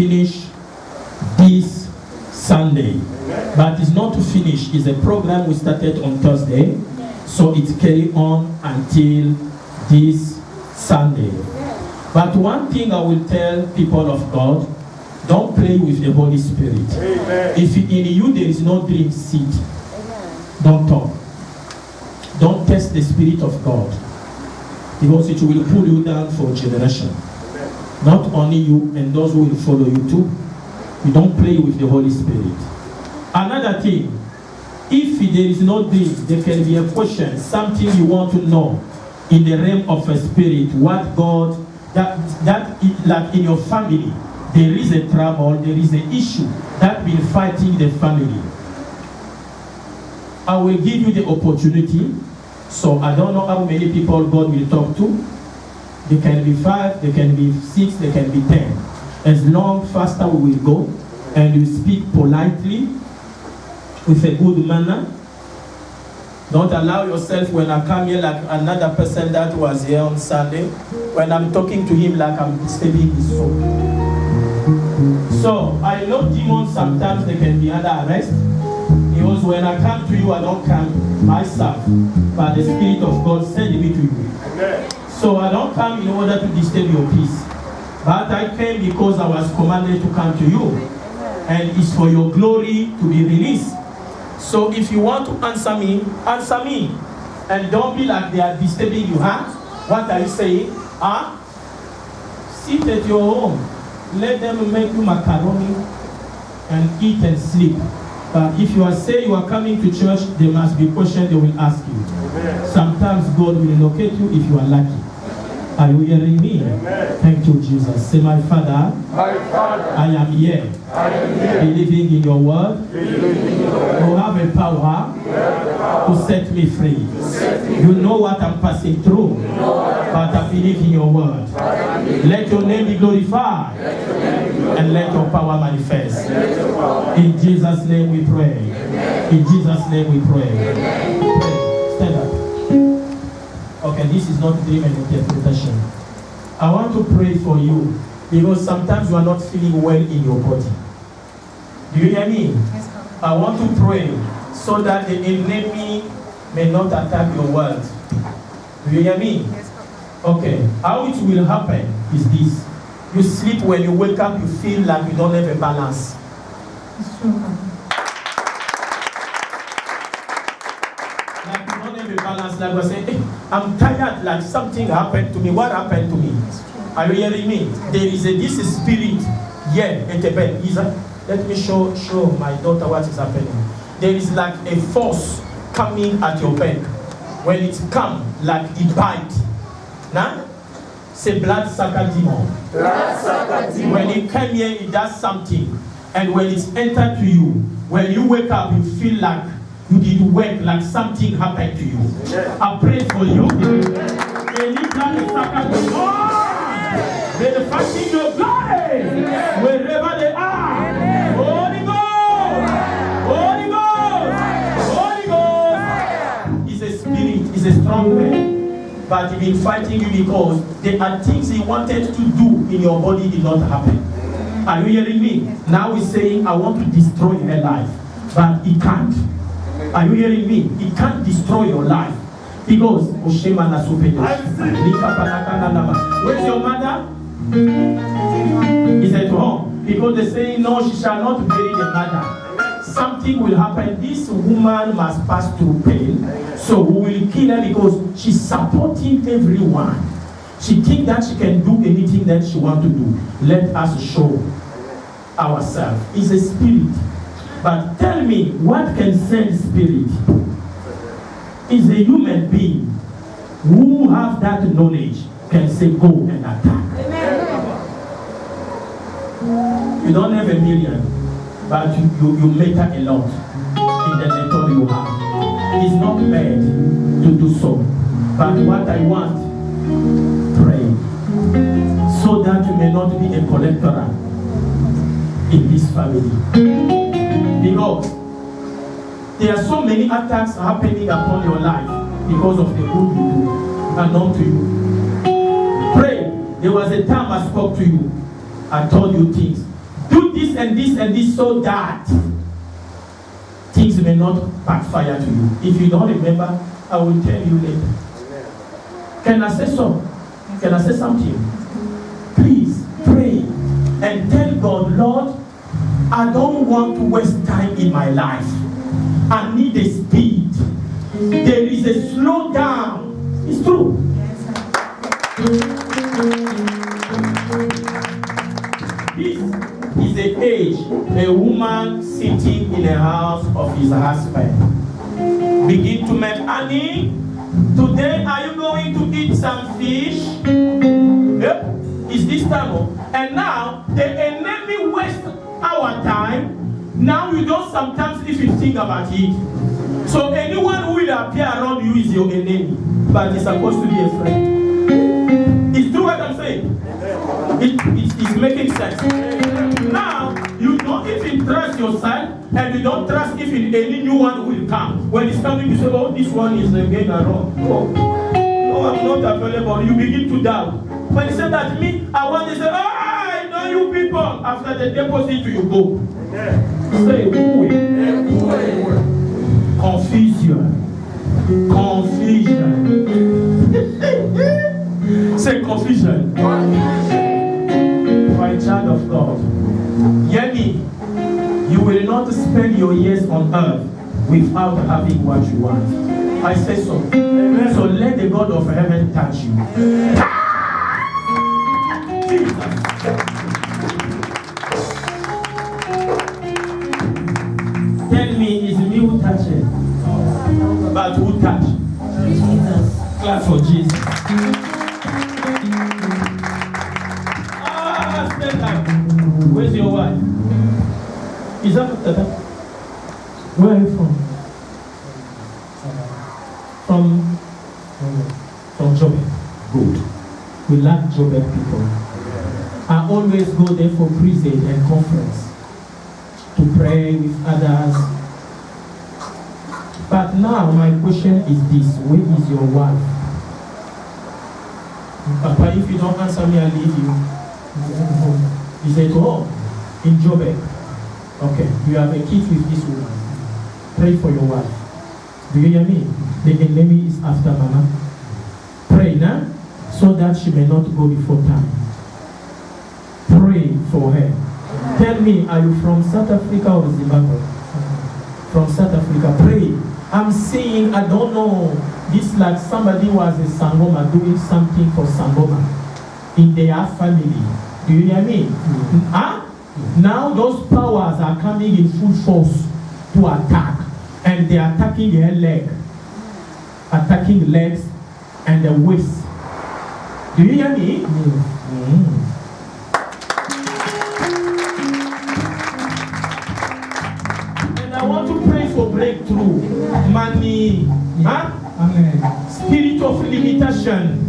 finish this Sunday. But it's not to finish. It's a program we started on Thursday. So it carry on until this Sunday. But one thing I will tell people of God, don't play with the Holy Spirit. Amen. If in you there is no dream seed, don't talk. Don't test the Spirit of God, because it will pull you down for a generation. Amen. Not only you and those who will follow you too. You don't play with the Holy Spirit. Another thing, if there is no dream, there can be a question, something you want to know in the realm of a spirit, what God, that like in your family, there is a trouble, there is an issue that been fighting the family. I will give you the opportunity. So I don't know how many people God will talk to. They can be 5, they can be 6, they can be 10. As long faster we will go, and you speak politely, with a good manner. Don't allow yourself when I come here like another person that was here on Sunday, when I'm talking to him like I'm disturbing his soul. So I know demons sometimes they can be under arrest, because when I come to you, I don't come myself, but the Spirit of God sent me to you. Amen. So I don't come in order to disturb your peace, but I came because I was commanded to come to you, and it's for your glory to be released. So if you want to answer me, and don't be like they are disturbing you, huh? What are you saying? Huh? Sit at your home. Let them make you macaroni and eat and sleep. But if you are saying you are coming to church, there must be questions they will ask you. Amen. Sometimes God will locate you if you are lucky. Are you hearing me? Amen. Thank you, Jesus. Say, my Father, I am here, believing in your word. You have a power to set me free. You know what I'm passing through, but I believe in your word. Let your name be glorified, and let your power manifest. In Jesus' name we pray. In Jesus' name we pray. Stand up. Okay, this is not dream and interpretation. I want to pray for you, because sometimes you are not feeling well in your body. Do you hear me? Yes, I want to pray so that the enemy may not attack your world. Do you hear me? Yes, okay, how it will happen is this. You sleep, when you wake up, you feel like you don't have a balance. It's true. Like you don't have a balance, like we're saying, hey, I'm tired, like something happened to me. What happened to me? Are you hearing me? There is this spirit here at the bed. Let me show my daughter what is happening. There is like a force coming at your back. When it comes, like it bites. Now, say blood sucker demon. Blood sucker demon. When it comes here, it does something. And when it's entered to you, when you wake up, you feel like you did work, like something happened to you. Yeah. I pray for you. Any blood sucker demon, may the fighting your glory wherever they are. Holy Ghost! Holy Ghost! Holy Ghost! He's a spirit, he's a strong man. But he's been fighting you because there are things he wanted to do in your body did not happen. Are you hearing me? Now he's saying, I want to destroy her life. But he can't. Are you hearing me? He can't destroy your life. Because where's your mother? Is at home. Because they say, no, she shall not bury the mother. Something will happen. This woman must pass through pain. So we will kill her because she's supporting everyone. She thinks that she can do anything that she wants to do. Let us show ourselves. It's a spirit. But tell me, what can send spirit? Is a human being who have that knowledge can say go and attack. You don't have a million, but you matter a lot in the little you have. It's not bad to do so. But what I want, pray, so that you may not be a collector in this family. Because there are so many attacks happening upon your life because of the good you do and not to you. Pray. There was a time I spoke to you. I told you things. this and this and this so that things may not backfire to you. If you don't remember, I will tell you later. Can I say so? Can I say something? Please pray and tell God, Lord, I don't want to waste time in my life. I need a speed. There is a slow down. It's true. This is the age a woman sitting in the house of his husband begin to make honey. Today, are you going to eat some fish? Yep. It's this time. And now, the enemy wastes our time. Now you don't sometimes even think about it. So anyone who will appear around you is your enemy. But it's supposed to be a friend. It's true what I'm saying? It's making sense. Now, you don't even trust yourself, and you don't trust if any new one will come. When it's coming, you say, oh, this one is again around. Oh, no, I'm not available. You begin to doubt. When you say that to me, I want to say, oh, I know you people. After the deposit, you go. Say, confusion. Confusion. Say confusion. For a child of God. Hear me. You will not spend your years on earth without having what you want. I say so. Amen. So let the God of heaven touch you. Tell me, is me who touch it? But who touch? Jesus. Clap for Jesus. Stand up. Where's your wife? Is that Tata? Where are you from? From Joburg. Good. We like Joburg people. I always go there for crusade and conference to pray with others. But now my question is this: where is your wife? Papa, if you don't answer me, I'll leave you. He said, oh, in Joburg. Okay, you have a kid with this woman. Pray for your wife. Do you hear me? The enemy is after Mama. Pray now, so that she may not go before time. Pray for her. Tell me, are you from South Africa or Zimbabwe? From South Africa. Pray. I'm saying, I don't know. This like somebody was in Sangoma doing something for Sangoma in their family. Do you hear me? Huh? Now those powers are coming in full force to attack. And they are attacking her leg. Attacking legs and the waist. Do you hear me? And I want to pray for breakthrough. Money. Huh? Amen. Spirit of limitation.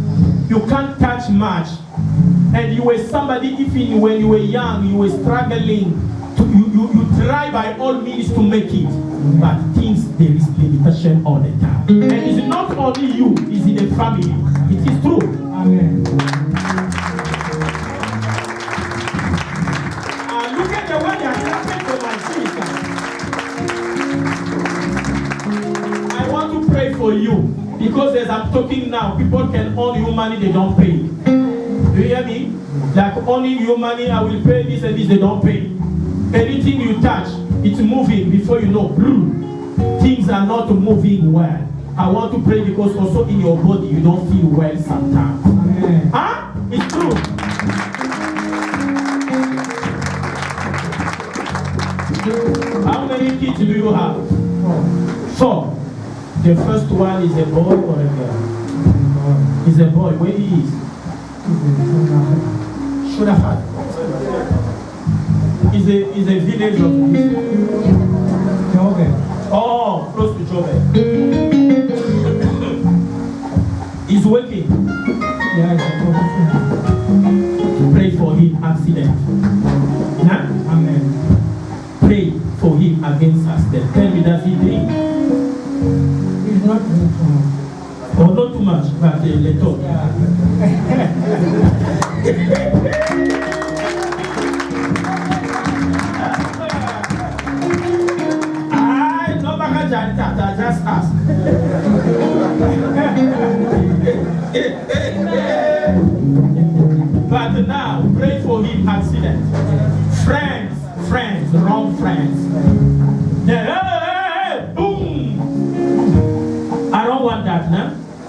You can't touch much. And you were somebody, even when you were young, you were struggling. You try by all means to make it. But things, there is limitation all the time. And it's not only you, it's in the family. It is true. Amen. Look at the way they are clapping for my sister. I want to pray for you. Because as I'm talking now, people can own you money, they don't pay. Do you hear me? Like owning you money, I will pay this and this, they don't pay. Anything you touch, it's moving before you know. Things are not moving well. I want to pray because also in your body you don't feel well sometimes. Amen. Huh? It's true. How many kids do you have? 4. The first one is a boy or a girl? Is a boy. Where he is? Shurafat. Is a village of Joburg. Oh, close to Joburg. He's working. Yeah, pray for him accident. Nah? Amen. Pray for him against accident. Tell me, does he drink? He's not drinking too much. Oh, not too much, but a little. Yeah.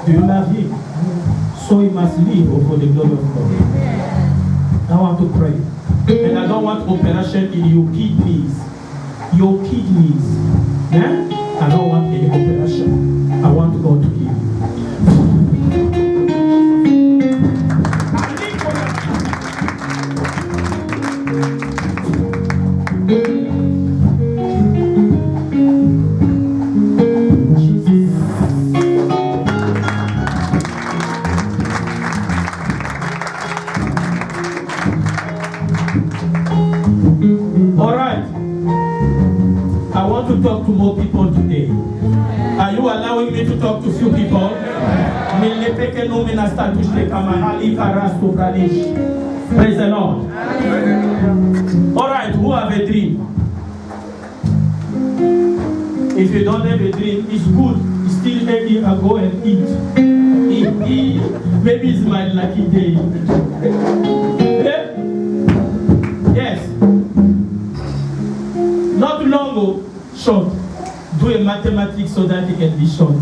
Do you love him? So he must live for the glory of God. I want to pray. And I don't want operation in your kidneys. Your kidneys. Yeah? I don't want any operation. I want God to heal you. To talk to more people today. Are you allowing me to talk to few people? Praise the Lord. Alright, who have a dream? If you don't have a dream, it's good. Still maybe I'll go and eat. Maybe it's my lucky day. Yes. Not long ago. Short. Do a mathematics so that it can be short.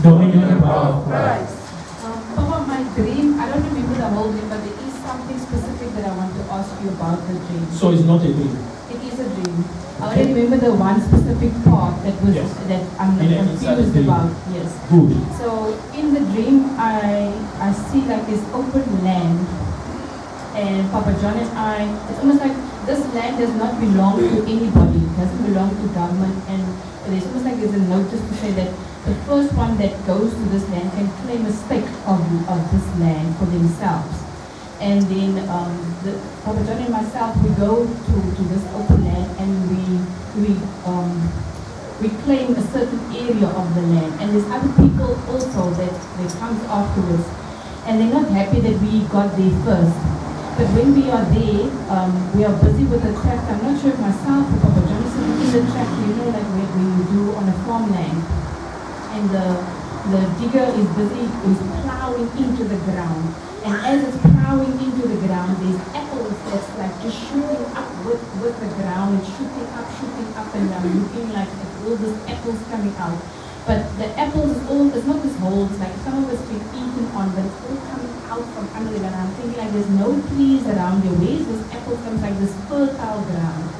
Don't remember. About my dream, I don't remember the whole dream, but there is something specific that I want to ask you about the dream. So it's not a dream? It is a dream. I only remember the one specific part that was that I'm confused about. Yes. Good. So in the dream, I see like this open land, and Papa John and I, it's almost like this land does not belong to anybody. It doesn't belong to government, and it's almost like there's a notice to say that the first one that goes to this land can claim a stake of this land for themselves. And then Papa John and myself, we go to this open land, and we claim a certain area of the land. And there's other people also that comes afterwards, and they're not happy that we got there first. But when we are there, we are busy with the tractor. I'm not sure if myself or Papa John is in the tractor, you know, like when you do on a farmland. And the digger is busy, is plowing into the ground. And as it's plowing into the ground, there's apples that's like just shooting up with the ground. It's shooting up, and I'm looking like all these apples coming out. But the apples it's not this hole, it's like some of it's been eaten on, but it's all coming out from under it. And I'm thinking like there's no trees around there. Where's this apple comes like this fertile ground?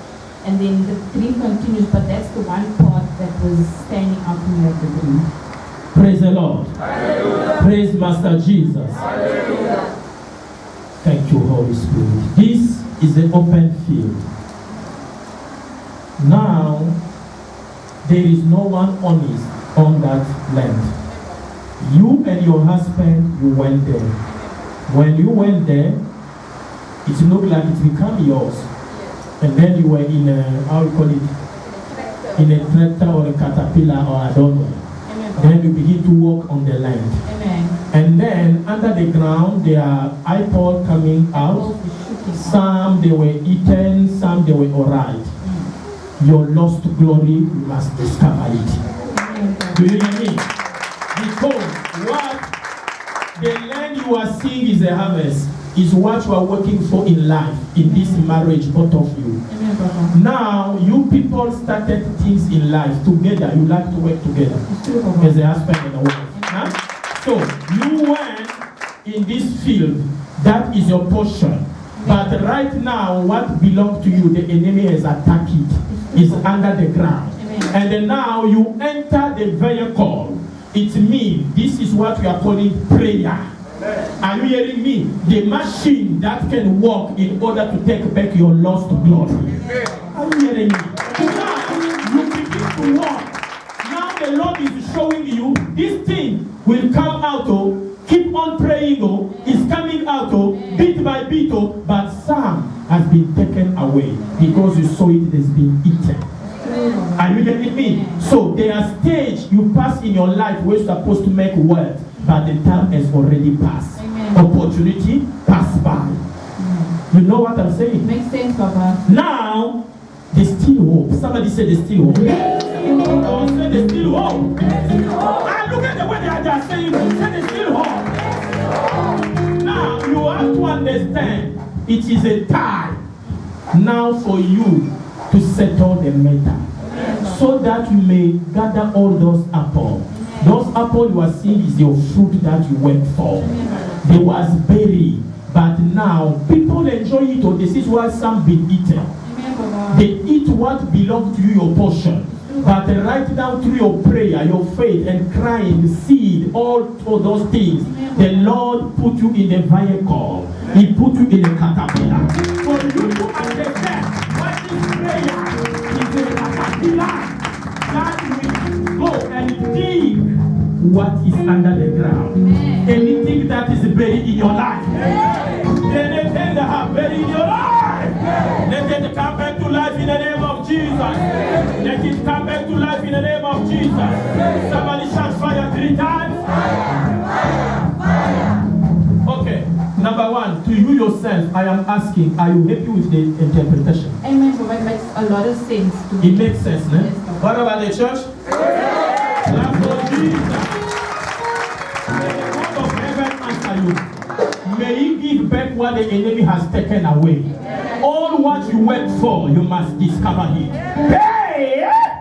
And then the dream continues, but that's the one part that was standing out to me at the dream. Praise the Lord. Hallelujah. Praise Master Jesus. Hallelujah. Thank you, Holy Spirit. This is the open field. Now, there is no one honest on that land. You and your husband, you went there. When you went there, it looked like it became yours. And then you were in a, how you call it? In a tractor or a caterpillar or I don't know. Then you begin to walk on the land. Amen. And then under the ground there are eyeballs coming out. Some they were eaten, some they were alright. Your lost glory, you must discover it. Do you hear me? Because what the land you are seeing is a harvest, is what you are working for in life, in this marriage, both of you. Now, you people started things in life together. You like to work together as a husband and a wife. Huh? So, you went in this field. That is your portion. But right now, what belongs to you, the enemy has attacked it. Is under the ground. And then now you enter the vehicle. It means this is what we are calling prayer. Are you hearing me? The machine that can work in order to take back your lost glory. Are you hearing me? Now you begin to walk. Now the Lord is showing you this thing will come out. Keep on praying. It's coming out bit by bit. But some has been taken away because you saw it has been eaten. Are you getting me? So there are stages you pass in your life where you're supposed to make wealth, but the time has already passed. Amen. Opportunity passed by. You know what I'm saying? Makes sense, Papa. Now, there's still hope. Somebody said there's still hope. Oh, say there's still hope. Ah, look at the way they are saying it. Say there's still hope. Now, you have to understand, it is a time now for you to settle the matter, so that you may gather all those apples Those apples you are seeing is your fruit that you worked for. They was buried, but now people enjoy it, or this is why some been eaten. They eat what belongs to you, your portion. But right now, through your prayer, your faith, and crying, seed, all of those things, the Lord put you in the vehicle. He put you in a caterpillar. For you to understand what this prayer is, a caterpillar that will go and dig what is under the ground. Anything that is buried in your life. Anything that have buried in your life. Let it come back to life in the name of Jesus. Let it come back to life in the name of Jesus. Somebody shout fire 3 times. Okay, number 1, to you yourself, I am asking, are you happy with the interpretation? Amen. But it makes a lot of sense to me. It makes sense, no? Yes, what about the church? Clap for Jesus. May the God of heaven answer you. May He give back what the enemy has taken away. All what you worked for, you must discover it.